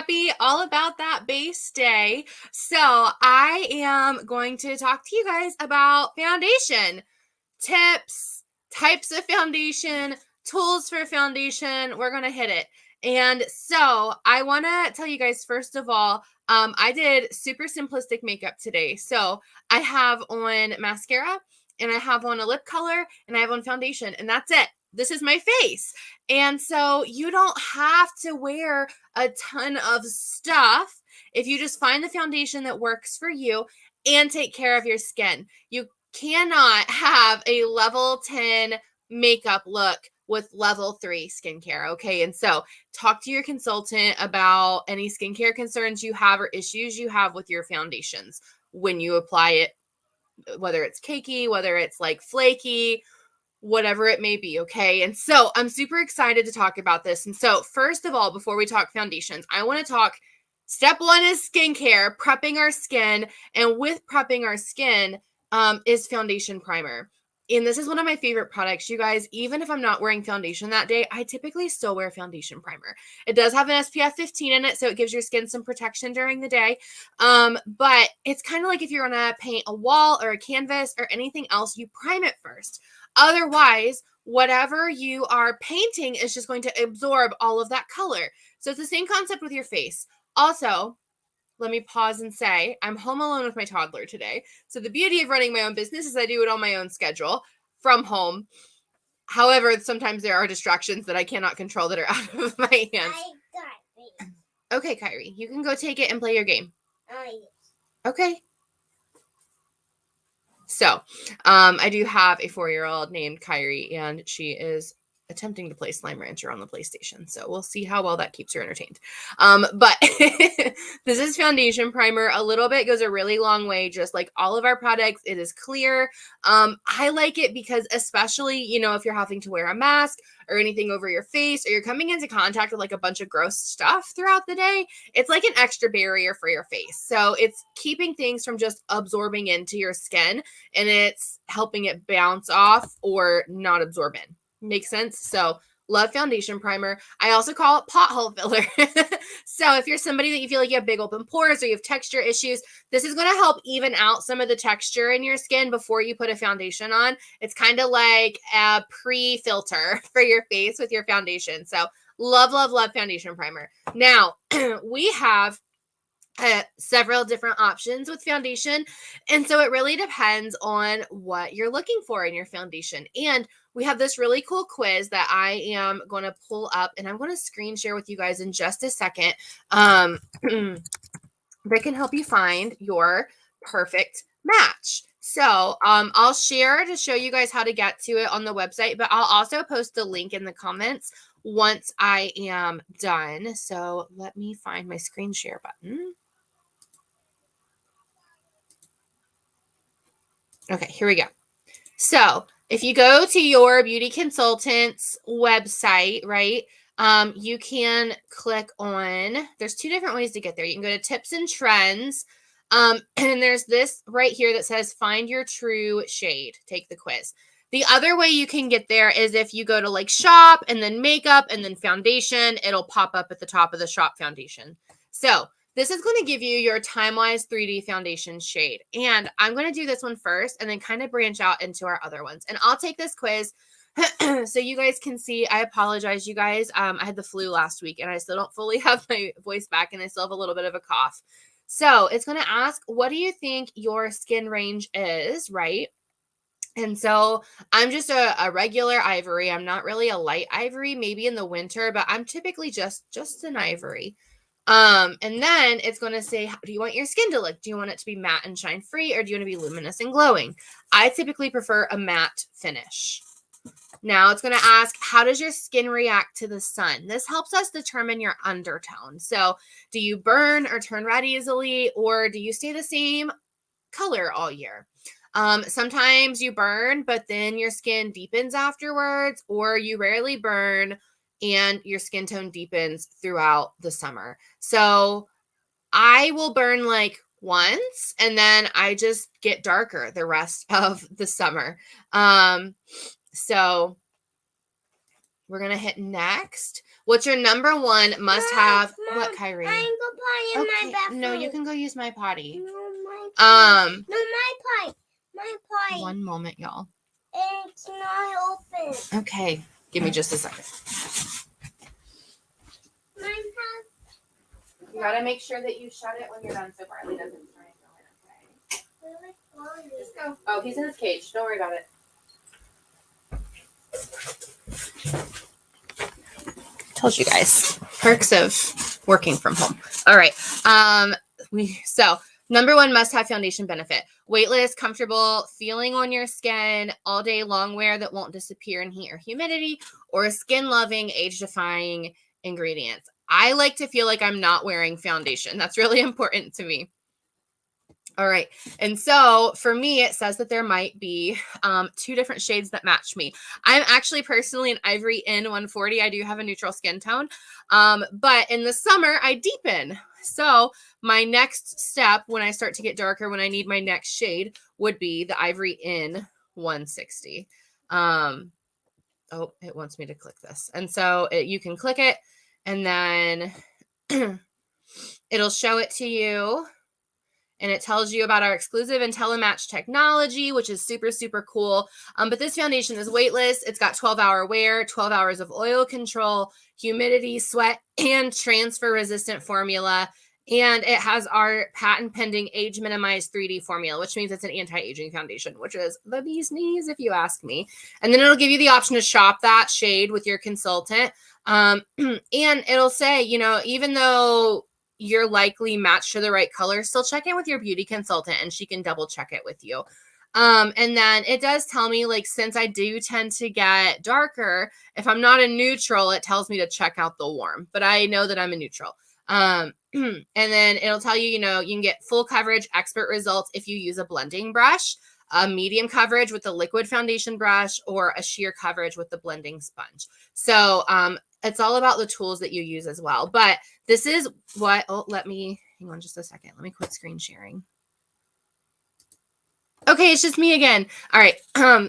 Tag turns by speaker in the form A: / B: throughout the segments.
A: happy, all about that base day. So I am going to talk to you guys about foundation tips, types of foundation, tools for foundation. We're going to hit it. And so I want to tell you guys, first of all, I did super simplistic makeup today. So I have on mascara and I have on a lip color and I have on foundation, and that's it. This is my face. And so you don't have to wear a ton of stuff if you just find the foundation that works for you and take care of your skin. You cannot have a level 10 makeup look with level 3 skincare. Okay. And so talk to your consultant about any skincare concerns you have or issues you have with your foundations when you apply it, whether it's cakey, whether it's like flaky, whatever it may be. Okay. And so I'm super excited to talk about this. And so, first of all, before we talk foundations, I want to talk step one is skincare, prepping our skin. And with prepping our skin is foundation primer. And this is one of my favorite products, you guys. Even if I'm not wearing foundation that day, I typically still wear foundation primer. It does have an SPF 15 in it, so it gives your skin some protection during the day. But it's kind of like if you're going to paint a wall or a canvas or anything else, you prime it first. Otherwise, whatever you are painting is just going to absorb all of that color. So it's the same concept with your face. Also, let me pause and say, I'm home alone with my toddler today. So the beauty of running my own business is I do it on my own schedule from home. However, sometimes there are distractions that I cannot control that are out of my hands. Okay, Kyrie, you can go take it and play your game. Okay. So, I do have a 4-year-old named Kyrie, and she is attempting to play Slime Rancher on the PlayStation. So we'll see how well that keeps her entertained. But this is foundation primer. A little bit goes a really long way, just like all of our products. It is clear. I like it because especially, if you're having to wear a mask or anything over your face, or you're coming into contact with like a bunch of gross stuff throughout the day, it's like an extra barrier for your face. So it's keeping things from just absorbing into your skin, and it's helping it bounce off or not absorb in. Makes sense? So love foundation primer. I also call it pothole filler. So if you're somebody that you feel like you have big open pores or you have texture issues, this is going to help even out some of the texture in your skin before you put a foundation on. It's kind of like a pre-filter for your face with your foundation. So love, love, love foundation primer. Now we have several different options with foundation. And so it really depends on what you're looking for in your foundation. And we have this really cool quiz that I am going to pull up, and I'm going to screen share with you guys in just a second. That can help you find your perfect match. So I'll share to show you guys how to get to it on the website, but I'll also post the link in the comments once I am done. So let me find my screen share button. Okay, here we go. So if you go to your beauty consultant's website, right, you can click on, there's 2 different ways to get there. You can go to tips and trends. And there's this right here that says find your true shade. Take the quiz. The other way you can get there is if you go to like shop and then makeup and then foundation, it'll pop up at the top of the shop foundation. So this is going to give you your Time-Wise 3D foundation shade. And I'm going to do this one first and then kind of branch out into our other ones. And I'll take this quiz so you guys can see. I apologize, you guys. I had the flu last week and I still don't fully have my voice back, and I still have a little bit of a cough. So it's going to ask, what do you think your skin range is, right? And so I'm just a regular ivory. I'm not really a light ivory, maybe in the winter, but I'm typically just an ivory. And then it's going to say, how do you want your skin to look? Do you want it to be matte and shine free, or do you want to be luminous and glowing? I typically prefer a matte finish. Now it's going to ask, how does your skin react to the sun? This helps us determine your undertone. So do you burn or turn red easily, or do you stay the same color all year? Sometimes you burn, but then your skin deepens afterwards, or you rarely burn and your skin tone deepens throughout the summer. So I will burn like once and then I just get darker the rest of the summer. So we're going to hit next. what's your number one must-have? What, Kyrie?
B: I can go potty in my bathroom.
A: No, you can go use my potty.
B: No, my potty. No, my potty. My potty.
A: One moment, y'all.
B: It's not open.
A: Okay, give me just a second. You gotta make sure that you shut it when you're done so Barley doesn't try and go in, okay? Just go. Oh, he's in his cage. Don't worry about it. Told you guys. Perks of working from home. All right. So number one must-have foundation benefit. Weightless, comfortable, feeling on your skin, all day long wear that won't disappear in heat or humidity, or skin-loving, age-defying ingredients. I like to feel like I'm not wearing foundation. That's really important to me. All right. And so for me, it says that there might be 2 different shades that match me. I'm actually personally an Ivory N140. I do have a neutral skin tone. But in the summer, I deepen. So my next step when I start to get darker, when I need my next shade, would be the Ivory N160. Oh, it wants me to click this. And so you can click it and then it'll show it to you. And it tells you about our exclusive IntelliMatch technology, which is super, super cool. But this foundation is weightless. It's got 12-hour wear, 12 hours of oil control, humidity, sweat, and transfer-resistant formula. And it has our patent-pending age-minimized 3D formula, which means it's an anti-aging foundation, which is the bee's knees, if you ask me. And then it'll give you the option to shop that shade with your consultant. And it'll say, you know, even though you're likely matched to the right color, still check in with your beauty consultant and she can double check it with you. And then it does tell me, like, since I do tend to get darker, if I'm not a neutral, it tells me to check out the warm, but I know that I'm a neutral. And then it'll tell you, you know, you can get full coverage, expert results if you use a blending brush, a medium coverage with the liquid foundation brush, or a sheer coverage with the blending sponge. So, it's all about the tools that you use as well. But this is what, let me, hang on just a second. Let me quit screen sharing. Okay, it's just me again. All right.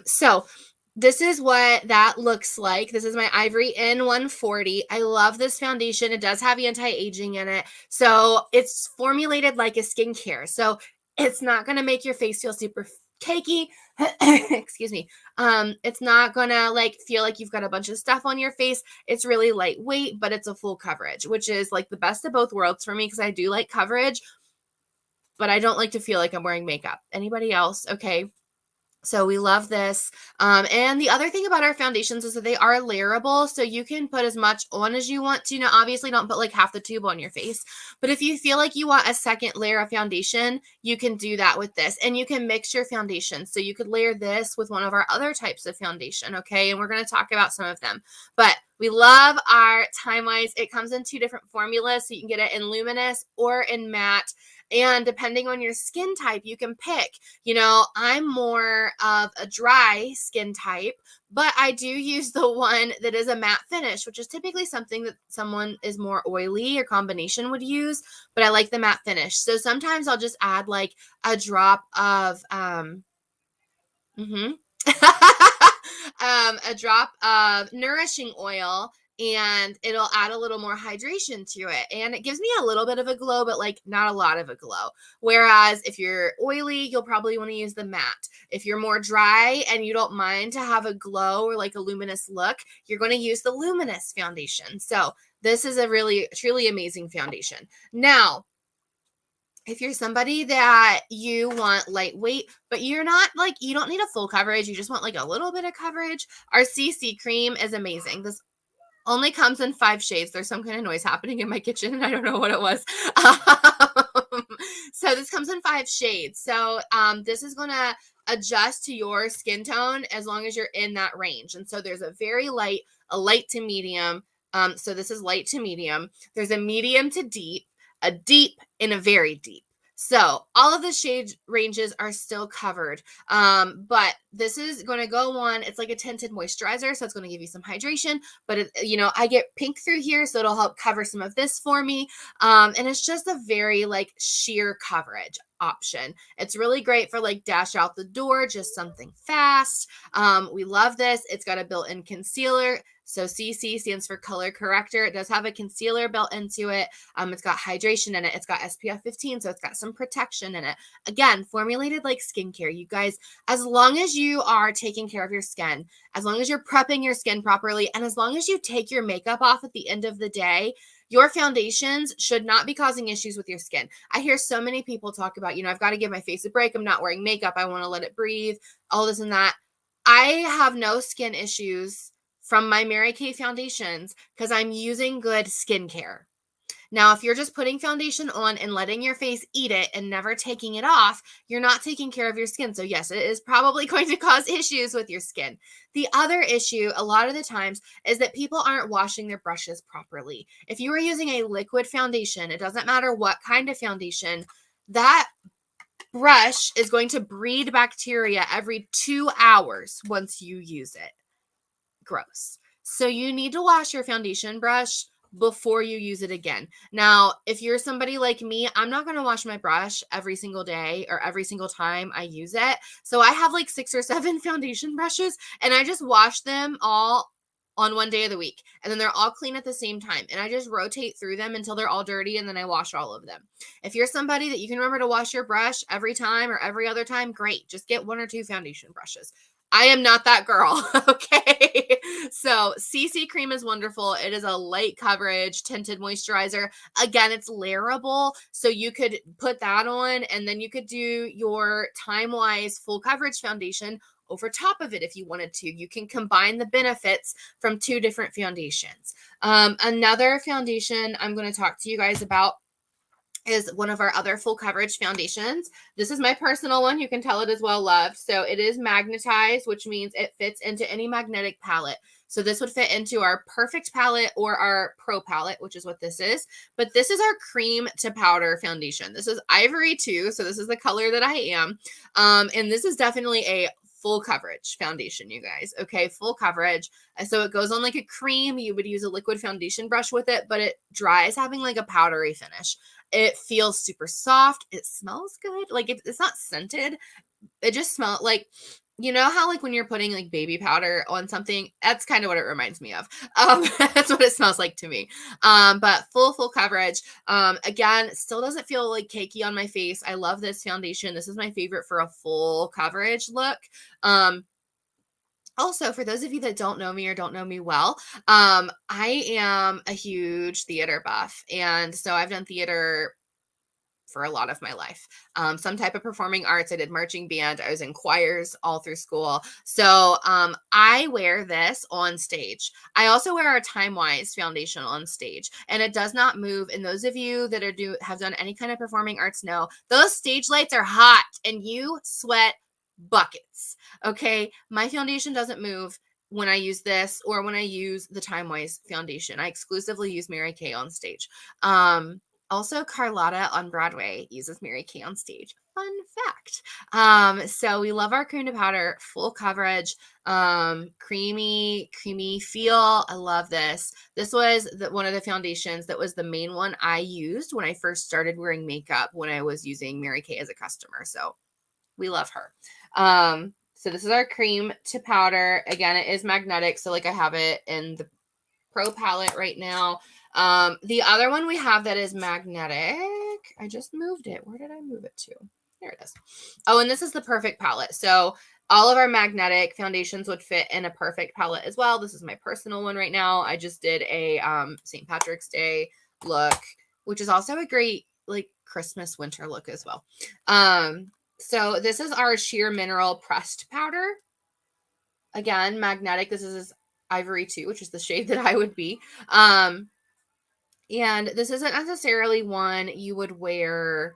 A: So this is what that looks like. This is my Ivory N140. I love this foundation. It does have anti-aging in it. So it's formulated like a skincare. So it's not going to make your face feel super cakey. Excuse me. It's not gonna like feel like you've got a bunch of stuff on your face. It's really lightweight, but it's a full coverage, which is like the best of both worlds for me because I do like coverage, but I don't like to feel like I'm wearing makeup. Anybody else? Okay. So we love this. And the other thing about our foundations is that they are layerable. So you can put as much on as you want to. Now, obviously don't put like half the tube on your face, but if you feel like you want a second layer of foundation, you can do that with this, and you can mix your foundation. So you could layer this with one of our other types of foundation. Okay. And we're going to talk about some of them, but we love our Time Wise. It comes in 2 different formulas. So you can get it in luminous or in matte. And depending on your skin type, you can pick. You know, I'm more of a dry skin type, but I do use the one that is a matte finish, which is typically something that someone is more oily or combination would use, but I like the matte finish. So sometimes I'll just add like a drop of, a drop of nourishing oil, and it'll add a little more hydration to it. And it gives me a little bit of a glow, but like not a lot of a glow. Whereas if you're oily, you'll probably want to use the matte. If you're more dry and you don't mind to have a glow or like a luminous look, you're going to use the luminous foundation. So this is a really, truly amazing foundation. Now, if you're somebody that you want lightweight, but you're not like, you don't need a full coverage, you just want like a little bit of coverage, our CC cream is amazing. This only comes in 5 shades. There's some kind of noise happening in my kitchen, and I don't know what it was. So this comes in 5 shades. So this is going to adjust to your skin tone as long as you're in that range. And so there's a very light, a light to medium. So this is light to medium. There's a medium to deep, a deep, and a very deep. So all of the shade ranges are still covered, but this is going to go on. It's like a tinted moisturizer, so it's going to give you some hydration, but it, you know, I get pink through here, so it'll help cover some of this for me. And it's just a very like sheer coverage option. It's really great for like dash out the door, just something fast. We love this. It's got a built-in concealer. So CC stands for color corrector. It does have a concealer built into it. It's got hydration in it. It's got SPF 15, so it's got some protection in it. Again, formulated like skincare. You guys, as long as you are taking care of your skin, as long as you're prepping your skin properly, and as long as you take your makeup off at the end of the day, your foundations should not be causing issues with your skin. I hear so many people talk about, I've got to give my face a break. I'm not wearing makeup. I want to let it breathe, all this and that. I have no skin issues from my Mary Kay foundations because I'm using good skincare. Now, if you're just putting foundation on and letting your face eat it and never taking it off, you're not taking care of your skin. So yes, it is probably going to cause issues with your skin. The other issue a lot of the times is that people aren't washing their brushes properly. If you are using a liquid foundation, it doesn't matter what kind of foundation, that brush is going to breed bacteria every 2 hours once you use it. Gross. So you need to wash your foundation brush before you use it again. Now, if you're somebody like me, I'm not going to wash my brush every single day or every single time I use it. So I have like 6 or 7 foundation brushes and I just wash them all on one day of the week. And then they're all clean at the same time. And I just rotate through them until they're all dirty and then I wash all of them. If you're somebody that you can remember to wash your brush every time or every other time, great. Just get 1 or 2 foundation brushes. I am not that girl, okay? So CC cream is wonderful. It is a light coverage tinted moisturizer. Again, it's layerable, so you could put that on and then you could do your Time-Wise full coverage foundation over top of it if you wanted to. You can combine the benefits from 2 different foundations. Another foundation I'm going to talk to you guys about is one of our other full coverage foundations. This is my personal one. You can tell it is well loved. So it is magnetized, which means it fits into any magnetic palette. So this would fit into our perfect palette or our pro palette, which is what this is. But this is our cream to powder foundation. This is Ivory 2. So this is the color that I am. And this is definitely a full coverage foundation, you guys. Okay, full coverage. So it goes on like a cream. You would use a liquid foundation brush with it, but it dries having like a powdery finish. It feels super soft. It smells good. Like it's not scented. It just smells like, how like when you're putting like baby powder on something, that's kind of what it reminds me of. That's what it smells like to me. But full coverage. Again, still doesn't feel like cakey on my face. I love this foundation. This is my favorite for a full coverage look. Also, for those of you that don't know me or don't know me well, I am a huge theater buff. And so I've done theater for a lot of my life. Some type of performing arts. I did marching band. I was in choirs all through school. So I wear this on stage. I also wear our Time-Wise foundation on stage, and it does not move. And those of you that have done any kind of performing arts know those stage lights are hot and you sweat buckets. Okay, my foundation doesn't move when I use this or when I use the Time-Wise foundation. I exclusively use Mary Kay on stage. Also, Carlotta on Broadway uses Mary Kay on stage. Fun fact. So we love our cream to powder, full coverage, creamy feel. I love this. This was one of the foundations that was the main one I used when I first started wearing makeup when I was using Mary Kay as a customer. So we love her. So this is our cream to powder. Again, it is magnetic. So like I have it in the Pro palette right now. The other one we have that is magnetic. I just moved it. Where did I move it to? There it is. Oh, and this is the perfect palette. So all of our magnetic foundations would fit in a perfect palette as well. This is my personal one right now. I just did a St. Patrick's Day look, which is also a great like Christmas winter look as well. So this is our sheer mineral pressed powder. Again, magnetic. This is Ivory 2, which is the shade that I would be. And this isn't necessarily one you would wear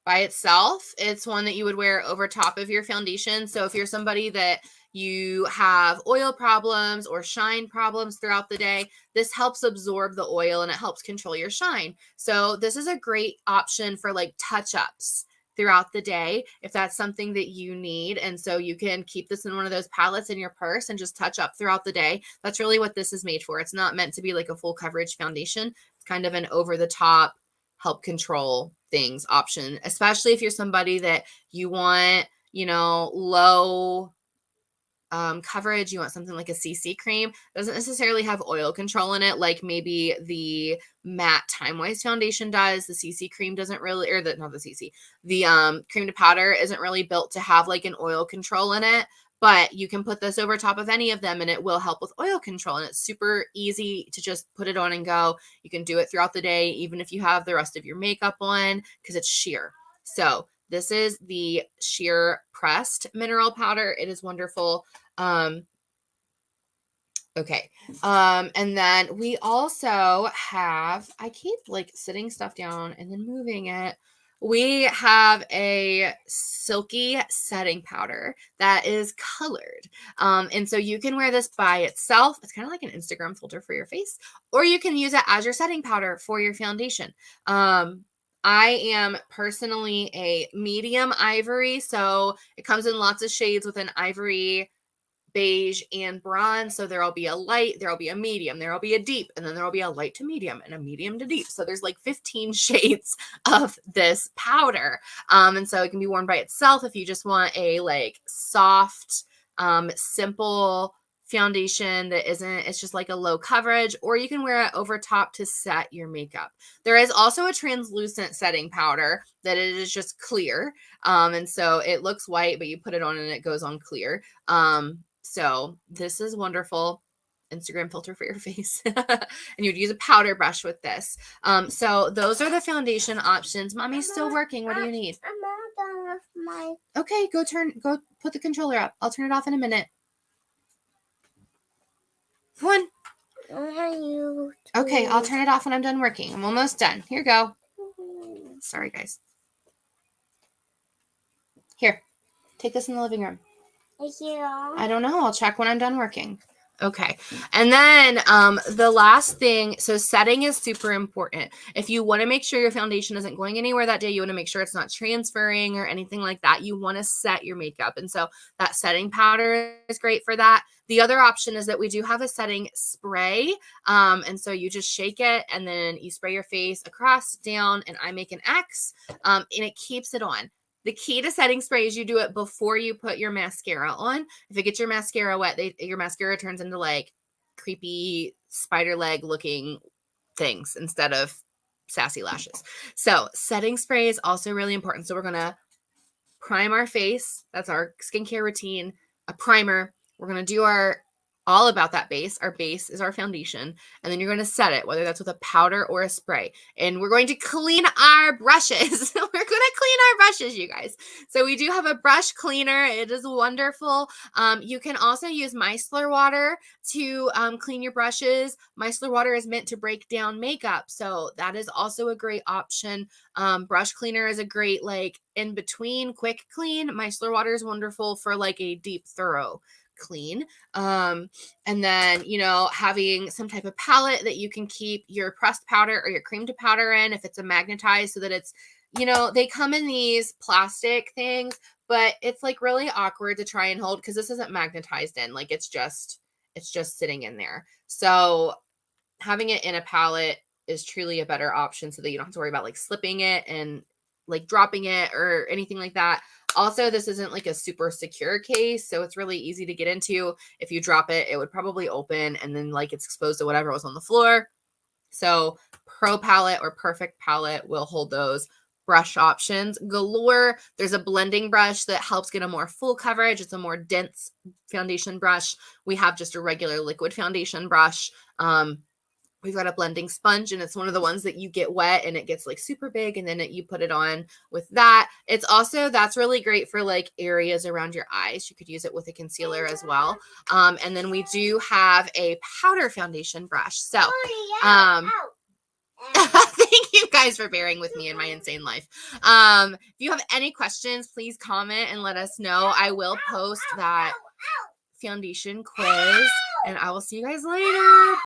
A: by itself. It's one that you would wear over top of your foundation. So if you're somebody that you have oil problems or shine problems throughout the day, this helps absorb the oil and it helps control your shine. So this is a great option for like touch-ups throughout the day if that's something that you need. And so you can keep this in one of those palettes in your purse and just touch up throughout the day. That's really what this is made for. It's not meant to be like a full coverage foundation. It's kind of an over the top help control things option, especially if you're somebody that you want, low coverage, you want something like a CC cream. It doesn't necessarily have oil control in it like maybe the matte Time Wise foundation does. The CC cream doesn't really, or not the CC, the cream to powder isn't really built to have like an oil control in it. But you can put this over top of any of them and it will help with oil control. And it's super easy to just put it on and go. You can do it throughout the day, even if you have the rest of your makeup on, because it's sheer. So this is the sheer pressed mineral powder. It is wonderful. Okay. And then we also have, I keep like sitting stuff down and then moving it. We have a Silky setting powder that is colored. And so you can wear this by itself. It's kind of like an Instagram filter for your face, or you can use it as your setting powder for your foundation. I am personally a medium ivory, so it comes in lots of shades with an ivory, beige, and bronze. So there'll be a light, there'll be a medium, there'll be a deep, and then there'll be a light to medium and a medium to deep. So there's like 15 shades of this powder. And so it can be worn by itself if you just want a like soft, simple foundation that it's just like a low coverage, or you can wear it over top to set your makeup. There is also a translucent setting powder that it is just clear. And so it looks white, but you put it on and it goes on clear. So this is wonderful. Instagram filter for your face. And you'd use a powder brush with this. So those are the foundation options. Mommy's still working. What do you need?
B: I'm not done with my.
A: Okay, go put the controller up. I'll turn it off in a minute. Come on. Okay, I'll turn it off when I'm done working. I'm almost done. Here you go. Sorry, guys. Here, take this in the living room. I don't know. I'll check when I'm done working. Okay. And then the last thing, so setting is super important. If you want to make sure your foundation isn't going anywhere that day, you want to make sure it's not transferring or anything like that. You want to set your makeup. And so that setting powder is great for that. The other option is that we do have a setting spray. And so you just shake it and then you spray your face across, down, and I make an X, and it keeps it on. The key to setting spray is you do it before you put your mascara on. If it gets your mascara wet, your mascara turns into like creepy spider leg looking things instead of sassy lashes. So setting spray is also really important. So we're going to prime our face. That's our skincare routine, a primer. We're going to do all about that base. Our base is our foundation. And then you're going to set it, whether that's with a powder or a spray. And we're going to clean our brushes. We're going to clean our brushes, you guys. So we do have a brush cleaner. It is wonderful. You can also use micellar water to clean your brushes. Micellar water is meant to break down makeup. So that is also a great option. Brush cleaner is a great like in between quick clean. Micellar water is wonderful for like a deep, thorough clean. And then, having some type of palette that you can keep your pressed powder or your cream to powder in if it's a magnetized, so that it's, they come in these plastic things, but it's like really awkward to try and hold because this isn't magnetized in, like it's just sitting in there. So having it in a palette is truly a better option so that you don't have to worry about like slipping it and like dropping it or anything like that. Also, this isn't like a super secure case, so it's really easy to get into. If you drop it, it would probably open and then like it's exposed to whatever was on the floor. So Pro Palette or Perfect Palette will hold those. Brush options galore. There's a blending brush that helps get a more full coverage. It's a more dense foundation brush. We have just a regular liquid foundation brush. We've got a blending sponge, and it's one of the ones that you get wet and it gets like super big, and then you put it on with that. It's also, that's really great for like areas around your eyes. You could use it with a concealer as well. And then we do have a powder foundation brush. So, thank you guys for bearing with me in my insane life. If you have any questions, please comment and let us know. I will post that foundation quiz, and I will see you guys later.